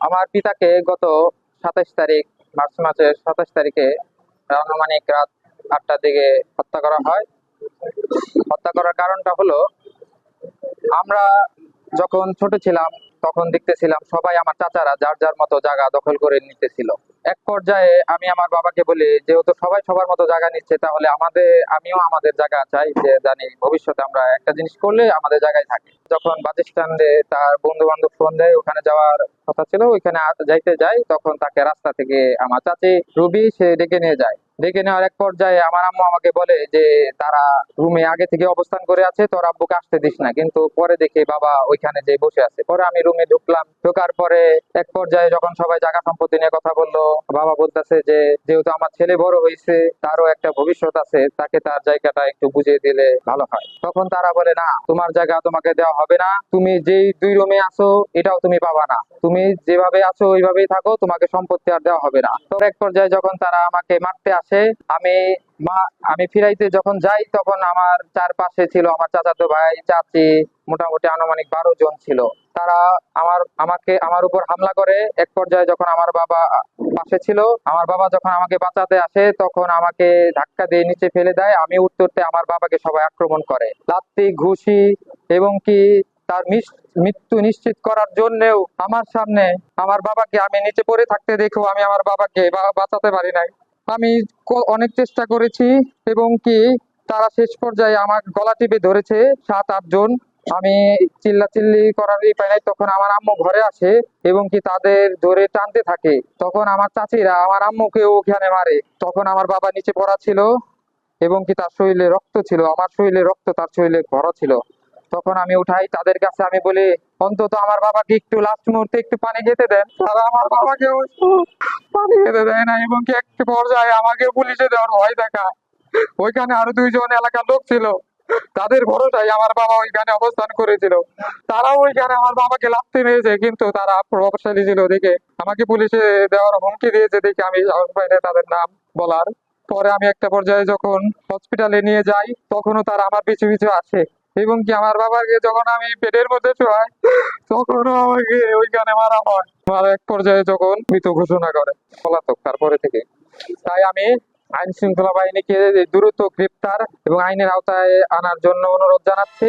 আমার পিতাকে গত 27 তারিখ, মার্চ মাসের 27 তারিখে আনুমানিক রাত 8টার দিকে হত্যা করা হয়। হত্যা করার কারণটা হলো, আমরা যখন ছোট ছিলাম তখন দেখতেছিলাম সবাই আমার চাচারা যার যার মতো জায়গা দখল করে নিতেছিল। এক পর্যায়ে আমি আমার বাবাকে বলি, যেহেতু সবাই সবার মতো জায়গা নিচ্ছে, তাহলে আমিও আমাদের জায়গা চাই, যে জানি ভবিষ্যতে আমরা একটা জিনিস করলে আমাদের জায়গায় থাকে। যখন বাস স্ট্যান্ডে তার বন্ধু বান্ধব ফোন দেয়, ওখানে যাওয়ার কথা ছিল, ওইখানে যাইতে যাই, তখন তাকে রাস্তা থেকে আমার চাচি রুবি সে ডেকে নিয়ে যায়। ডেকে নেওয়ার এক পর্যায়ে আমার আম্মু আমাকে বলে যে তারা রুমে আগে থেকে অবস্থান করে আছে, তোর আব্বুকে আসতে দিস না। কিন্তু পরে দেখি বাবা ওইখানে যে বসে আছে। পরে আমি রুমে ঢুকলাম। ঢোকার পরে এক পর্যায়ে যখন সবাই জায়গা সম্পত্তি নিয়ে কথা বললো, বাবা বলতেছে যে যেহেতু আমার ছেলে বড় হয়েছে, তারও একটা ভবিষ্যৎ আছে, তাকে তার জায়গাটা একটু বুঝিয়ে দিলে ভালো হয়। তখন তারা বলে, না, তোমার জায়গা তোমাকে দেওয়া হবে না, তুমি যেই 2 রুমে আছো এটাও তুমি পাবা না, তুমি যেভাবে আছো ওইভাবেই থাকো, তোমাকে সম্পত্তি আর দেওয়া হবে না। তো এক পর্যায়ে যখন তারা আমাকে মারতে আসে, আমি মা আমি ফিরাইতে যখন যাই, তখন আমার চারপাশে ছিল আমার চাচাতো ভাই, চাচি, মোটামুটি আনুমানিক 12 জন ছিল। তারা আমার উপর হামলা করে। এক পর্যায়ে যখন আমার বাবা পাশে ছিল, আমার বাবা যখন আমাকে বাঁচাতে আসে, তখন আমাকে ধাক্কা দিয়ে নিচে ফেলে দেয়। আমি উঠতে উঠতে আমার বাবাকে সবাই আক্রমণ করে, লাত্তি, ঘুষি, এবং কি তার মৃত্যু নিশ্চিত করার জন্যেও আমার সামনে আমার বাবাকে, আমি নিচে পড়ে থাকতে দেখেও আমি আমার বাবাকে বাঁচাতে পারি নাই। আমি অনেক চেষ্টা করেছি, এবং কি তারা শেষ পর্যায়ে আমার গলা টিপে ধরেছে 7-8 জন। আমি চিল্লাচিল্লি করার পাই নাই। তখন আমার আম্মু ঘরে আসে, এবং কি তাদের ধরে টানতে থাকে। তখন আমার চাচিরা আমার আম্মুকে ওখানে মারে। তখন আমার বাবা নিচে পড়া ছিল, এবং কি তার শরীরে রক্ত ছিল, আমার শরীরে রক্ত তার শরীরে ভরা ছিল। তখন আমি উঠাই তাদের কাছে, আমি বলি অন্তত আমার বাবাকে একটু লাস্ট মুহূর্তে একটু পানি খেতে দেন। তারা আমার বাবাকে পানি খেতে দেয় না, এবং কি একটু পর্যায়ে আমাকে পুলিশে দেওয়ার ভয় দেখা। ওইখানে আরো 2 জন এলাকার লোক ছিল, তাদের ভরসায় আমার বাবা ওইখানে অবস্থান করেছিল। তারাও ওইখানে আমার বাবাকে লাথি মেরেছে, কিন্তু তারা প্রভাবশালী ছিল দেখে আমাকে পুলিশে দেওয়ার হুমকি দিয়েছে দেখে আমি সাহস পাই না তাদের নাম বলার। পরে আমি একটা পর্যায়ে যখন হসপিটালে নিয়ে যাই, তখনও তারা আমার পিছু পিছু আসে, এবং কি আমার বাবাকে যখন আমি পেটের মধ্যে শোয়াই, তখনও আমাকে ওইখানে মারা হয়। মারা এক পর্যায়ে যখন মৃত ঘোষণা করে, পলাতক তারপরে থেকে। তাই আমি আইন শৃঙ্খলা বাহিনীকে দ্রুত গ্রেপ্তার এবং আইনের আওতায় আনার জন্য অনুরোধ জানাচ্ছি।